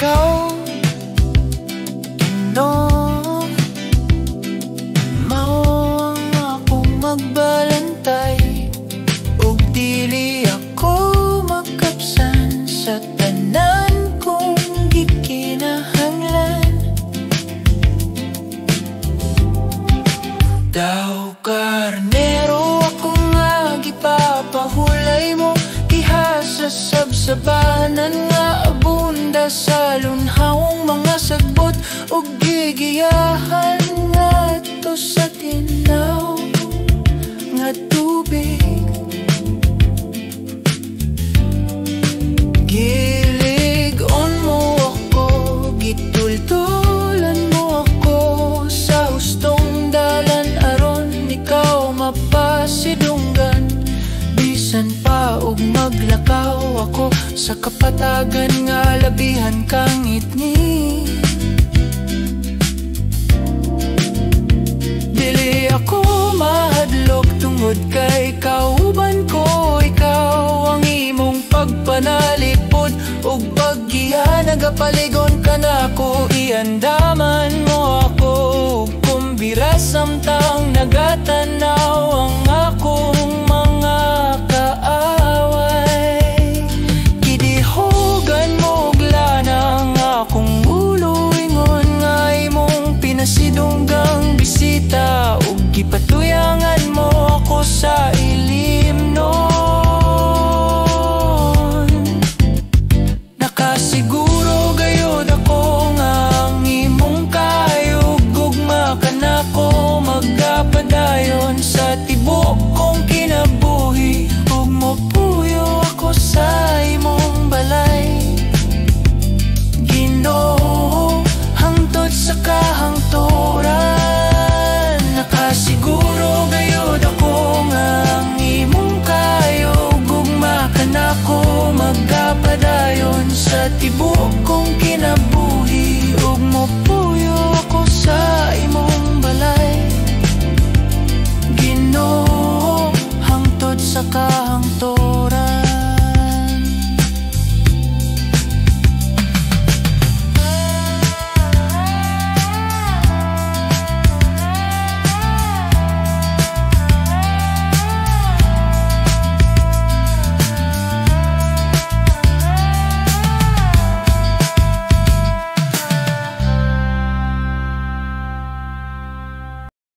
ikaw no mao ang akong magbalantay, ug dili ako magkapsan sa tanan kong gikinahanglan. Daw karnero ako nga gipapahulay mo, sa sabsabanan nga abunda sa lunhawong mga sagbot, ug gigiyahan nga to sa tinaw nga tubig. Giligon mo ako, gitultulan mo ako sa hustong dalan aron ikaw mapasidunggan. Bisan pa og maglakaw ako sa kapatagan nga labihan kang itni. Dili ako mahadlok tungod kay kauban ko, ikaw ang imong pagpanalipod ug paggiya nagapaligon ka nako. Iandaman mo ako kumbira samtang nagatanaw ang